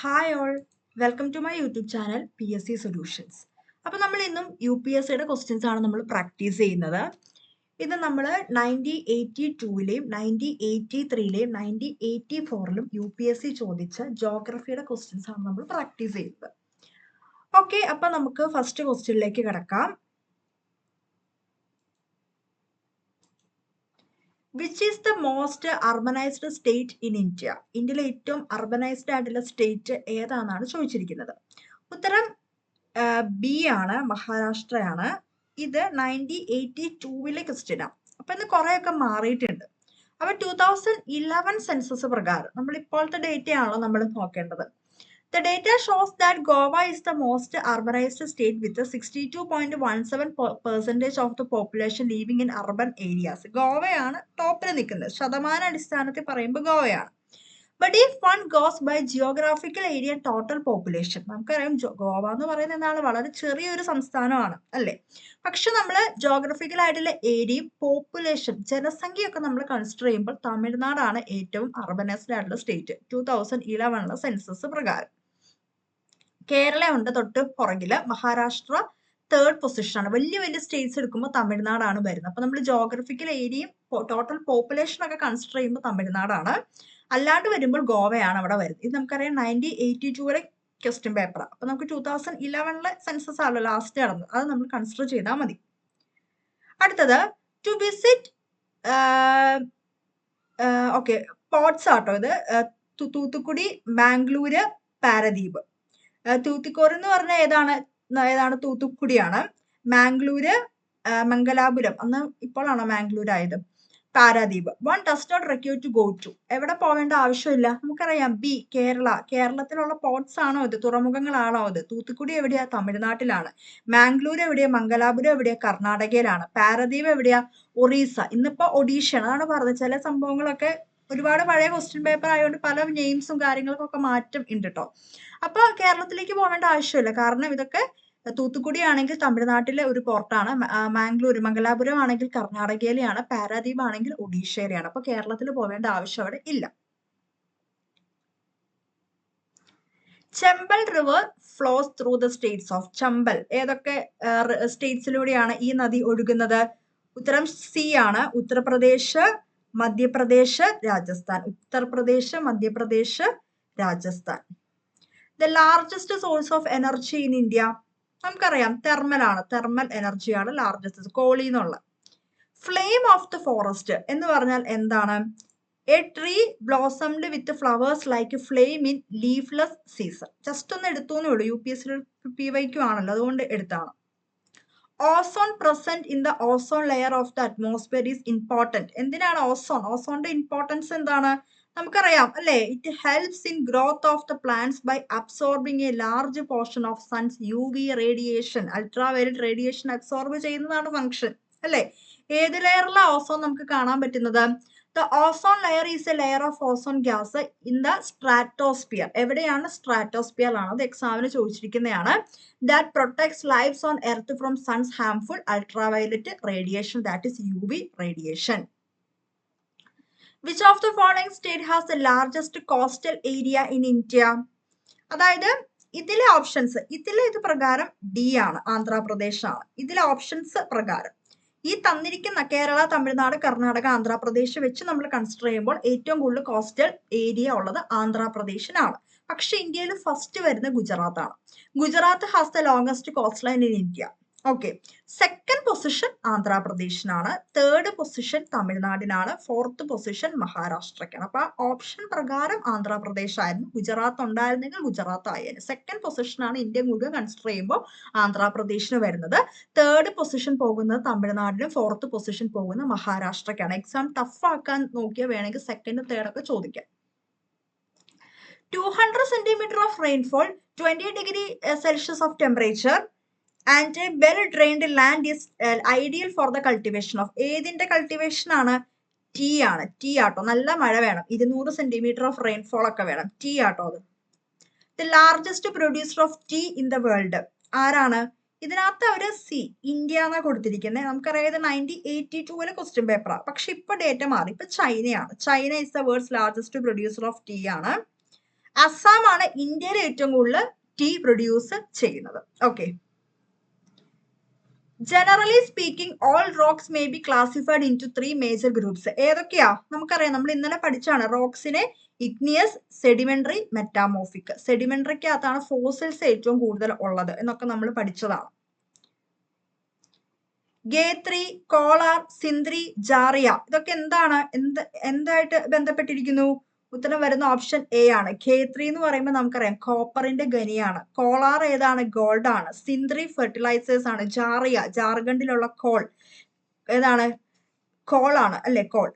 Hi all, welcome to my YouTube channel PSC solutions. അപ്പോൾ നമ്മൾ ഇന്നും UPSCയുടെ ക്വസ്റ്റ്യൻസ് ആണ് നമ്മൾ പ്രാക്ടീസ് ചെയ്യുന്നത്. ഇത് നമ്മൾ 1982-ലെയും 1983-ലെയും 1984-ലും UPSC ചോദിച്ച ജോഗ്രഫിയുടെ ക്വസ്റ്റ്യൻസ് ആണ് നമ്മൾ പ്രാക്ടീസ് ചെയ്യുന്നത്. ഓക്കെ, അപ്പോൾ നമുക്ക് ഫസ്റ്റ് ക്വസ്റ്റ്യനിലേക്ക് കിടക്കാം. Which is the most urbanised state in India? ഇന്ത്യയിലെ ഏറ്റവും അർബനൈസ്ഡ് ആയിട്ടുള്ള സ്റ്റേറ്റ് ഏതാണെന്നാണ് ചോദിച്ചിരിക്കുന്നത്. ഉത്തരം ബി ആണ്, മഹാരാഷ്ട്രയാണ്. ഇത് 1982-ലെ ക്വസ്റ്റ്യനാണ്. അപ്പൊ ഇന്ന് കുറെയൊക്കെ മാറിയിട്ടുണ്ട്. അപ്പൊ 2011 സെൻസസ് പ്രകാരം നമ്മൾ ഇപ്പോഴത്തെ ഡേറ്റ ആണല്ലോ നമ്മൾ നോക്കേണ്ടത്. The data shows that Goa is the most urbanized state with a 62.17% of the population living in urban areas. ഗോവയാണ് ടോപ്പിൽ നിൽക്കുന്നത്. ശതമാന അടിസ്ഥാനത്തിൽ പറയുമ്പോൾ ഗോവയാണ്. But if one goes by geographical area total population, നമുക്കറിയാം ഗോവ എന്ന് പറയുന്ന എന്താണ്, വളരെ ചെറിയൊരു സംസ്ഥാനമാണ് അല്ലേ. പക്ഷെ നമ്മൾ ജോഗ്രഫിക്കൽ ആയിട്ടുള്ള ഏരിയയും പോപ്പുലേഷൻ ജനസംഖ്യയൊക്കെ നമ്മൾ കൺസിഡർ ചെയ്യുമ്പോൾ തമിഴ്നാടാണ് ഏറ്റവും അർബനൈസ്ഡ് ആയിട്ടുള്ള സ്റ്റേറ്റ് 2011 സെൻസസ് പ്രകാരം. കേരള ഉണ്ട് തൊട്ട് പുറകില്, മഹാരാഷ്ട്ര തേർഡ് പൊസിഷനാണ്. വലിയ വലിയ സ്റ്റേറ്റ്സ് എടുക്കുമ്പോൾ തമിഴ്നാടാണ് വരുന്നത്. അപ്പൊ നമ്മൾ ജോഗ്രഫിക്കൽ ഏരിയയും ടോട്ടൽ പോപ്പുലേഷൻ ഒക്കെ കൺസിഡർ ചെയ്യുമ്പോൾ തമിഴ്നാടാണ്. അല്ലാണ്ട് വരുമ്പോൾ ഗോവയാണ് അവിടെ വരുന്നത്. ഇത് നമുക്കറിയാം 1982-ലെ ക്വസ്റ്റ്യൻ പേപ്പർ. അപ്പൊ നമുക്ക് 2011-ലെ സെൻസസ് ആണല്ലോ ലാസ്റ്റ് നടന്നത്, അത് നമ്മൾ കൺസിഡർ ചെയ്താൽ മതി. അടുത്തത് ടു വിസിറ്റ് ഓക്കെ പോർട്സ് ആട്ടോ. ഇത് തൂത്തുക്കുടി, ബാംഗ്ലൂര്, പാരദീപ്. തൂത്തിക്കോർ എന്ന് പറഞ്ഞാൽ ഏതാണ് തൂത്തുക്കുടിയാണ്. മാംഗ്ലൂര്, മംഗലാപുരം, അന്ന് ഇപ്പോഴാണോ മാംഗ്ലൂർ ആയത്, Paradip. One does not require to go to, എവിടെ പോവേണ്ട ആവശ്യമില്ല. നമുക്കറിയാം ബി കേരളത്തിലുള്ള പോർട്സ് ആണോ ഇത്, തുറമുഖങ്ങളാണോ ഇത്. തൂത്തുക്കുടി എവിടെയാ, തമിഴ്നാട്ടിലാണ്. മാംഗ്ലൂർ എവിടെയാ, മംഗലാപുരം എവിടെയാ, കർണാടകയിലാണ്. പാരദ്വീപ് എവിടെയാ, ഒറീസ. ഇന്നിപ്പോ ഒഡീഷയാണ്. അതാണ് പറഞ്ഞത്, ചില സംഭവങ്ങളൊക്കെ ഒരുപാട് പഴയ ക്വസ്റ്റ്യൻ പേപ്പർ ആയതുകൊണ്ട് പല നെയിംസും കാര്യങ്ങൾക്കൊക്കെ മാറ്റം ഉണ്ട് കേട്ടോ. അപ്പൊ കേരളത്തിലേക്ക് പോകേണ്ട ആവശ്യമില്ല, കാരണം ഇതൊക്കെ തൂത്തുക്കുടി ആണെങ്കിൽ തമിഴ്നാട്ടിലെ ഒരു പോർട്ടാണ്, മംഗലാപുരം ആണെങ്കിൽ കർണാടകയിലെയാണ്, പാരാദ്വീപ് ആണെങ്കിൽ ഒഡീഷയിലെയാണ്. അപ്പൊ കേരളത്തിൽ പോവേണ്ട ആവശ്യം അവിടെ ഇല്ല. Chambal river flows through the states of Chambal. ഏതൊക്കെ സ്റ്റേറ്റ്സിലൂടെയാണ് ഈ നദി ഒഴുകുന്നത്? ഉത്തരം സി ആണ്, Uttar Pradesh, Madhya Pradesh, Rajasthan. Uttar Pradesh, Madhya Pradesh, Rajasthan. The largest source of energy in India, നമുക്കറിയാം തെർമൽ ആണ്, തെർമൽ എനർജിയാണ് ലാർജസ്റ്റ്, കോളി എന്നുള്ള. ഫ്ലെയിം ഓഫ് ദ ഫോറസ്റ്റ് എന്ന് പറഞ്ഞാൽ എന്താണ്? A tree blossomed with flowers like flame in leafless season. Just ഒന്ന് എടുത്തോന്നേ ഉള്ളൂ, UPSC PYQ ആണല്ലോ, അതുകൊണ്ട് എടുത്താണ്. Ozone present in the ozone layer of the atmosphere is important. എന്തിനാണ് ഓസോണിന്റെ ഇമ്പോർട്ടൻസ് എന്താണ്? നമുക്കറിയാം അല്ലെ, it helps in growth of the plants by absorbing a large portion of sun's UV radiation. Ultraviolet radiation absorb ചെയ്യുന്നതാണ് function അല്ലെ. ഏത് ലെയറിലാണ് ozone നമുക്ക് കാണാൻ പറ്റുന്നത്? The ozone layer is a layer of ozone gas in the stratosphere. എവിടെയാണ്? Stratosphere ആണ്. അത് എക്സാമിന് ചോദിച്ചിരിക്കുന്നതാണ്. That protects lifes on earth from sun's harmful ultraviolet radiation, that is UV radiation. Which of the following state has the largest coastal area in India? അതായത് ഇതിലെ options, ഇത് പ്രകാരം D ആണ്, ആന്ധ്രാപ്രദേശ് ആണ്. ഇതിലെ ഓപ്ഷൻസ് പ്രകാരം ഈ തന്നിരിക്കുന്ന കേരള, തമിഴ്നാട്, കർണാടക, ആന്ധ്രാപ്രദേശ് വെച്ച് നമ്മൾ കൺസിഡർ ചെയ്യുമ്പോൾ ഏറ്റവും കൂടുതൽ കോസ്റ്റൽ ഏരിയ ഉള്ളത് ആന്ധ്രാപ്രദേശിനാണ്. പക്ഷെ ഇന്ത്യയിൽ ഫസ്റ്റ് വരുന്ന ഗുജറാത്ത് ആണ്. Gujarat has the longest coast line in India. Okay, second position ആന്ധ്രാപ്രദേശിനാണ്, തേർഡ് പൊസിഷൻ തമിഴ്നാടിനാണ്, ഫോർത്ത് പൊസിഷൻ മഹാരാഷ്ട്രക്കാണ്. അപ്പൊ ഓപ്ഷൻ പ്രകാരം ആന്ധ്രാപ്രദേശ് ആയിരുന്നു. ഗുജറാത്ത് ഉണ്ടായിരുന്നെങ്കിൽ ഗുജറാത്ത് ആയിരുന്നു. സെക്കൻഡ് പൊസിഷനാണ് ഇന്ത്യ മുഴുവൻ കൺസിഡർ ചെയ്യുമ്പോൾ ആന്ധ്രാപ്രദേശിന് വരുന്നത്. തേർഡ് പൊസിഷൻ പോകുന്നത് തമിഴ്നാടിനും, ഫോർത്ത് പൊസിഷൻ പോകുന്നത് മഹാരാഷ്ട്രക്കാണ്. എക്സാം ടഫ് ആക്കാൻ നോക്കിയാൽ വേണമെങ്കിൽ സെക്കൻഡ് തേർഡ് ഒക്കെ ചോദിക്കാം. 200 centimeter of rainfall, 20 degree Celsius of temperature and a well-drained land is ideal for the cultivation of. ഏതിന്റെ കൾട്ടിവേഷൻ ആണ്? ടീ ആണ്. ടീ ആട്ടോ, നല്ല മഴ വേണം, 200 centimeter of rainfall ഒക്കെ വേണം. ടീ ആട്ടോ അത്. The largest producer of tea in the world ആരാണ്? ഇതിനകത്ത് അവര് ഇന്ത്യ എന്നാ കൊടുത്തിരിക്കുന്നത്. നമുക്കറിയാം 1982-ലെ ക്വസ്റ്റ്യൻ പേപ്പറാണ്. പക്ഷെ ഇപ്പൊ ഡേറ്റ മാറി, ഇപ്പൊ ചൈനയാണ്. China is the world's largest producer of tea ആണ്. അസാമാണ് ഇന്ത്യയിൽ ഏറ്റവും കൂടുതൽ ടീ പ്രൊഡ്യൂസ് ചെയ്യുന്നത്. Okay. Generally speaking all rocks may be classified into 3 major groups. ഏതൊക്കെയാ നമുക്കറിയാം, നമ്മൾ ഇന്നലെ പഠിച്ചാണ് റോക്സിനെ ഇഗ്നിയസ്, സെഡിമെന്ററി, മെറ്റാമോർഫിക്. സെഡിമെന്ററിക്കകത്താണ് ഫോസിൽസ് ഏറ്റവും കൂടുതൽ ഉള്ളത് എന്നൊക്കെ നമ്മൾ പഠിച്ചതാണ്. ഗേത്രി, കോളാർ, സിന്ത്രി, ജാറിയ ഇതൊക്കെ എന്താണ്, എന്തായിട്ട് ബന്ധപ്പെട്ടിരിക്കുന്നു? ഉത്തരം വരുന്ന ഓപ്ഷൻ എ ആണ്. ഖേത്രി എന്ന് പറയുമ്പോൾ നമുക്കറിയാം കോപ്പറിന്റെ ഖനിയാണ്. കോളാർ ഏതാണ്? ഗോൾഡ് ആണ്. സിന്ത്രി ഫെർട്ടിലൈസേഴ്സ് ആണ്. ജാറിയ ജാർഖണ്ഡിലുള്ള കോൾ ഏതാണ്? കോൾ ആണ് അല്ലെ, coal.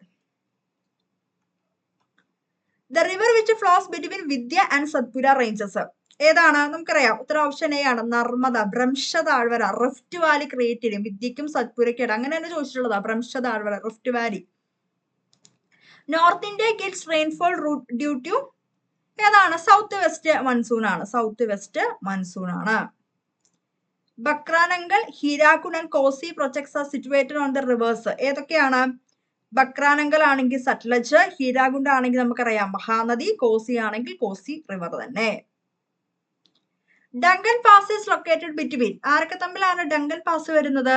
The river which flows between Vindhya and Satpura ranges ഏതാണ്? നമുക്കറിയാം ഉത്തരം ഓപ്ഷൻ എ ആണ്. നർമ്മദ. ഭ്രംശ താഴ്വര, റിഫ്റ്റ് വാലി ക്രിയേറ്റ് ചെയ്യും വിദ്യക്കും സത്പുരയ്ക്കും. അങ്ങനെ തന്നെ ചോദിച്ചിട്ടുള്ളതാ, ഭ്രംശ താഴ്വര, rift valley. North India gets rainfall due to ഏതാണ്? സൗത്ത് വെസ്റ്റ് മൺസൂൺ ആണ്. സൗത്ത് വെസ്റ്റ് മൺസൂൺ ആണ്. Bhakra Nangal, Hirakud and Kosi projects are situated on the rivers. ഏതൊക്കെയാണ്? ബക്രാനങ്കൽ ആണെങ്കിൽ സത്ലജ്, ഹീരാകുണ്ട് ആണെങ്കിൽ നമുക്കറിയാം മഹാനദി, കോസി ആണെങ്കിൽ കോസി റിവർ തന്നെ. Duncan pass is located between ആരൊക്കെ തമ്മിലാണ് ഡങ്കൻ പാസ് വരുന്നത്?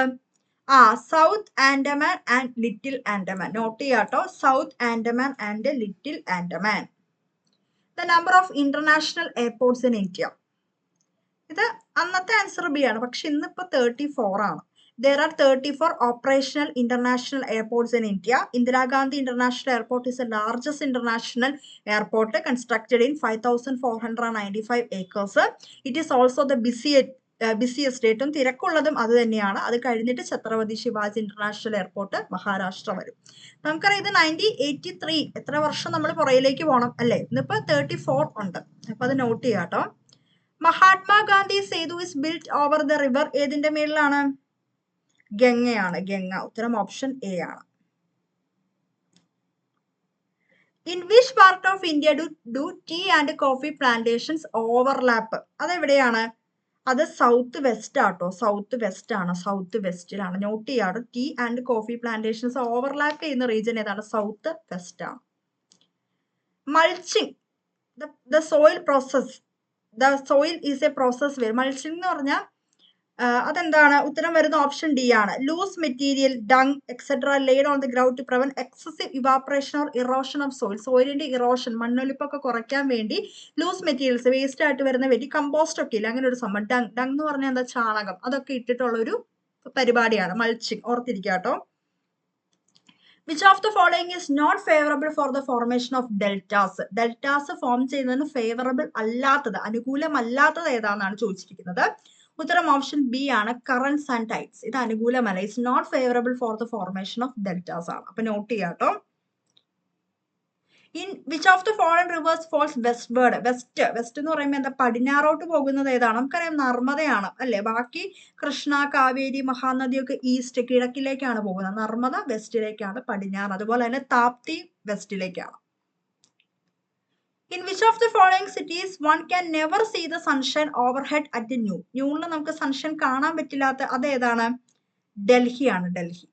South Andaman and little Andaman. Note ചെയ്യാട്ടോ, south Andaman and little Andaman. The number of international airports in India. ഇത് അന്നത്തെ ആൻസർ ബി ആണ്, പക്ഷെ ഇന്നിപ്പോ 34 ആണ്. There are 34 operational international airports in India. Indira Gandhi International Airport is the largest international airport constructed in 5,495 acres. It is also the busiest ഏറ്റവും തിരക്കുള്ളതും അത് തന്നെയാണ്. അത് കഴിഞ്ഞിട്ട് ഛത്രപതി ശിവാജി ഇന്റർനാഷണൽ എയർപോർട്ട് മഹാരാഷ്ട്ര വരും. നമുക്കറിയാം ഇത് 1983, എത്ര വർഷം നമ്മൾ പുറയിലേക്ക് പോകണം അല്ലെ? ഇന്നിപ്പോ 34 ഉണ്ട്, അപ്പൊ അത് നോട്ട് ചെയ്യാട്ടോ. Mahatma Gandhi Setu is built over the river ഏതിന്റെ മേളിലാണ്? ഗംഗയാണ്. ഗംഗ. ഉത്തരം ഓപ്ഷൻ എ ആണ്. In which part of India do tea and coffee plantations overlap? അതെവിടെയാണ്? അത് സൗത്ത് വെസ്റ്റ് ആട്ടോ. സൗത്ത് വെസ്റ്റ് ആണ്. സൗത്ത് വെസ്റ്റിലാണ്. നോട്ട് ചെയ്യാറ്. Tea and coffee plantations overlap ചെയ്യുന്ന റീജിയൻ ഏതാണ്? സൗത്ത് വെസ്റ്റ് ആണ്. Mulching, the soil process. The soil is a process way. Mulching എന്ന് പറഞ്ഞാൽ അതെന്താണ്? ഉത്തരം വരുന്ന ഓപ്ഷൻ ഡി ആണ്. Loose material, dung etcetera laid on the ground to prevent excessive evaporation or erosion of soil. സോയിലിന്റെ erosion, മണ്ണൊലിപ്പൊക്കെ കുറയ്ക്കാൻ വേണ്ടി ലൂസ് മെറ്റീരിയൽസ്, വേസ്റ്റ് ആയിട്ട് വരുന്ന വേണ്ടി കമ്പോസ്റ്റ് ഒക്കെ ഇല്ല, അങ്ങനെ ഒരു സംഭവം. ഡങ് ഡങ് എന്ന് പറഞ്ഞാൽ എന്താ? ചാണകം. അതൊക്കെ ഇട്ടിട്ടുള്ള ഒരു പരിപാടിയാണ് mulching. ഓർത്തിരിക്കാട്ടോ. Which of the following is not favorable for the formation of deltas? Deltas form ചെയ്യുന്നതിന് ഫേവറബിൾ അല്ലാത്തത്, അനുകൂലമല്ലാത്തത് ഏതാണെന്നാണ് ചോദിച്ചിരിക്കുന്നത്. ഉത്തരം ഓപ്ഷൻ ബി ആണ്. Currents and tides. ഇത് അനുകൂലമല്ല. It's not favourable for the formation of deltas ആണ്. അപ്പൊ നോട്ട് ചെയ്യാട്ടോ. In which of the following rivers falls westward? West എന്ന് പറയുമ്പോൾ എന്താ? പടിഞ്ഞാറോട്ട് പോകുന്നത് ഏതാണ്? നമുക്കറിയാം നർമ്മദയാണ് അല്ലെ. ബാക്കി കൃഷ്ണ, കാവേരി, മഹാനദിയൊക്കെ ഈസ്റ്റ് കിഴക്കിലേക്കാണ് പോകുന്നത്. നർമ്മദ വെസ്റ്റിലേക്കാണ്, പടിഞ്ഞാറ്. അതുപോലെ തന്നെ Tapti വെസ്റ്റിലേക്കാണ്. In which of the following cities one can never see the sunshine overhead at noon? Noon നമുക്ക് സൺഷൈൻ കാണാൻ പറ്റില്ലാത്ത അത് ഏതാണ്? ഡൽഹിയാണ്. Delhi.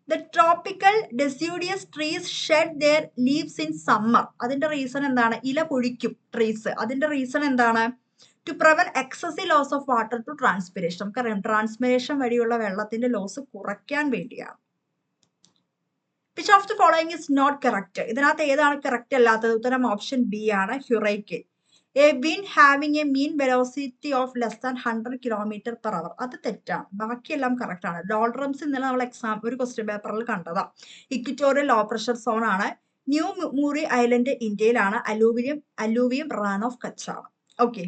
The tropical deciduous trees shed their leaves in summer. അതിന്റെ റീസൺ എന്താണ്? ഇല പൊഴിക്കും ട്രീസ്. അതിന്റെ റീസൺ എന്താണ്? To prevent excessive loss of water to transpiration. നമുക്കറിയാം ട്രാൻസ്പിരേഷൻ വഴിയുള്ള വെള്ളത്തിന്റെ ലോസ് കുറയ്ക്കാൻ വേണ്ടിയാണ്. Which of the following is not correct? ഇതിനകത്ത് ഏതാണ് കറക്റ്റ് അല്ലാത്തത്? ഉത്തരം ഓപ്ഷൻ ബി ആണ്. ഹ്യൂറൈക്കൻ. A wind having a mean velocity of less than 100 km/h. അത് തെറ്റാണ്. ബാക്കിയെല്ലാം കറക്റ്റ് ആണ്. ഡോൾഡ്രംസ് ഇന്നലെ നമ്മൾ ഒരു ക്വസ്റ്റ്യൻ പേപ്പറിൽ കണ്ടതാ. ഇക്വറ്റോറിയൽ ലോ പ്രഷർ സോൺ ആണ്. ന്യൂ മൂറി ഐലൻഡ് ഇന്ത്യയിലാണ്. അലൂവിയം റാൻ ഓഫ് കച്ച് ആണ്. Okay.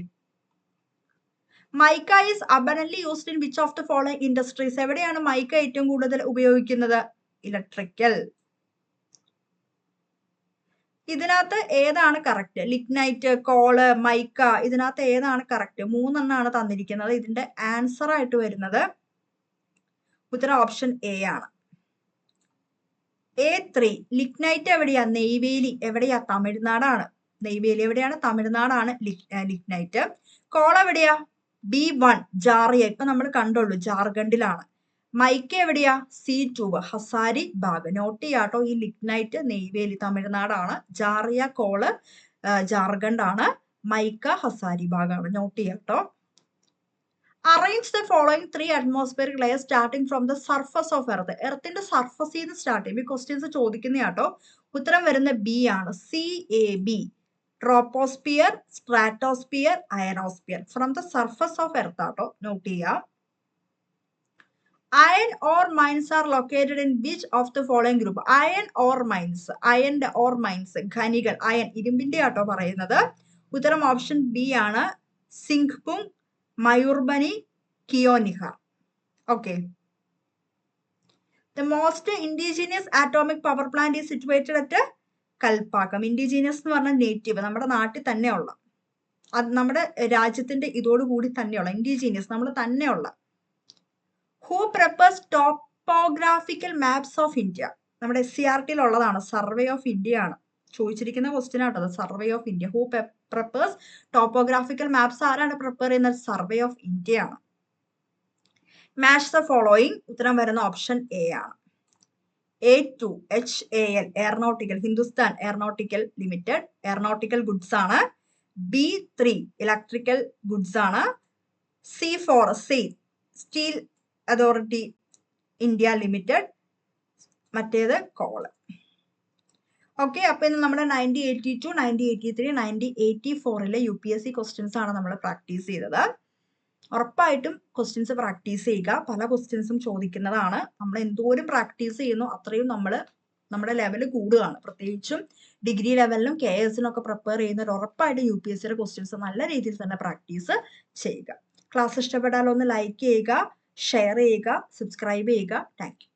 Mica is abundantly used in which of the following industries? എവിടെയാണ് മൈക്ക ഏറ്റവും കൂടുതൽ ഉപയോഗിക്കുന്നത്? ഇലക്ട്രിക്കൽ. ഇതിനകത്ത് ഏതാണ് കറക്റ്റ്? ലിഗ്നൈറ്റ്, കോള്, മൈക്ക, ഇതിനകത്ത് ഏതാണ് കറക്റ്റ്? 3 എണ്ണമാണ് തന്നിരിക്കുന്നത്. ഇതിന്റെ ആൻസർ ആയിട്ട് വരുന്നത് ഉത്തരം ഓപ്ഷൻ എ ആണ്. A3. ലിഗ്നൈറ്റ് എവിടെയാ? നെയ്വേലി. എവിടെയാ? തമിഴ്നാടാണ്. നെയ്വേലി എവിടെയാണ്? തമിഴ്നാടാണ് ലിഗ്നൈറ്റ്. കോൾ എവിടെയാ? B1 ജാറിയ. ഇപ്പൊ നമ്മൾ കണ്ടുള്ളൂ, ജാർഖണ്ഡിലാണ്. മൈക്ക എവിടെയാ? C2 Hazari bag. നോട്ട് ചെയ്യാട്ടോ. ഈ ലിഗ്നൈറ്റ് നെയ്വേലി തമിഴ്നാടാണ്. ജാറിയ കോള് ജാർഖണ്ഡ് ആണ്. മൈക്ക ഹസാരി ബാഗാണ്. നോട്ട് ചെയ്യാട്ടോ. Arrange the following 3 atmospheric layer starting from the surface of earth. എർത്തിന്റെ സർഫസിൽ നിന്ന് സ്റ്റാർട്ട് ചെയ്യും. ഈ ക്വസ്റ്റ്യൻസ് ചോദിക്കുന്നതാട്ടോ. ഉത്തരം വരുന്ന ബി ആണ്. CAB. Troposphere, stratosphere, ionosphere. From the surface of earth ആട്ടോ. നോട്ട് ചെയ്യാം. Iron ore mines are located in which of the following group? Iron ore mines. Iron ore mines. ഖനികൾ. അയൺ ഇരുമ്പിന്റെ ആട്ടോ പറയുന്നത്. ഉത്തരം ഓപ്ഷൻ ബി ആണ്. Singhbhum, Mayurbhanj, Keonjhar. Okay. The most indigenous atomic power plant is situated at Kalpakkam. Indigenous എന്ന് പറഞ്ഞാൽ native, നമ്മുടെ നാട്ടിൽ തന്നെയുള്ള, അത് നമ്മുടെ രാജ്യത്തിന്റെ ഇതോടുകൂടി തന്നെയുള്ള ഇൻഡിജീനിയസ്, നമ്മൾ തന്നെയുള്ള. Who prepares topographical maps of India? നമ്മുടെ SCERT ഉള്ളതാണ്. സർവേ ഓഫ് ഇന്ത്യ ആണ് ചോദിച്ചിരിക്കുന്ന ക്വസ്റ്റ്യൻ ആട്ടോ. Survey of India. Who prepares topographical maps? ആരാണ് പ്രിപ്പയർ ചെയ്യുന്നത്? സർവേ ഓഫ് ഇന്ത്യ ആണ്. Match the following. ഉത്തരം വരുന്ന ഓപ്ഷൻ എ ആണ്. A2 HAL aeronautical, Hindustan aeronautical limited aeronautical goods ആണ്. B3 ഇലക്ട്രിക്കൽ ഗുഡ്സ് ആണ്. C4 steel authority India limited, മറ്റേത് call. Okay. അപ്പൊ ഇന്ന് നമ്മുടെ 1982, 1983, 1984 UPSC ക്വസ്റ്റ്യൻസ് ആണ് നമ്മൾ പ്രാക്ടീസ് ചെയ്തത്. ഉറപ്പായിട്ടും ക്വസ്റ്റ്യൻസ് പ്രാക്ടീസ് ചെയ്യുക. പല ക്വസ്റ്റ്യൻസും ചോദിക്കുന്നതാണ്. നമ്മൾ എന്തോരം പ്രാക്ടീസ് ചെയ്യുന്നു അത്രയും നമ്മുടെ ലെവൽ കൂടുകയാണ്. പ്രത്യേകിച്ചും ഡിഗ്രി ലെവലിലും KSനും ഒക്കെ പ്രിപ്പയർ ചെയ്യുന്നവർ ഉറപ്പായിട്ടും UPSCയുടെ ക്വസ്റ്റ്യൻസ് നല്ല രീതിയിൽ തന്നെ പ്രാക്ടീസ് ചെയ്യുക. ക്ലാസ് ഇഷ്ടപ്പെട്ടാൽ ഒന്ന് ലൈക്ക് ചെയ്യുക, ഷെയർ ചെയ്യുക, സബ്സ്ക്രൈബ് ചെയ്യുക. Thank you.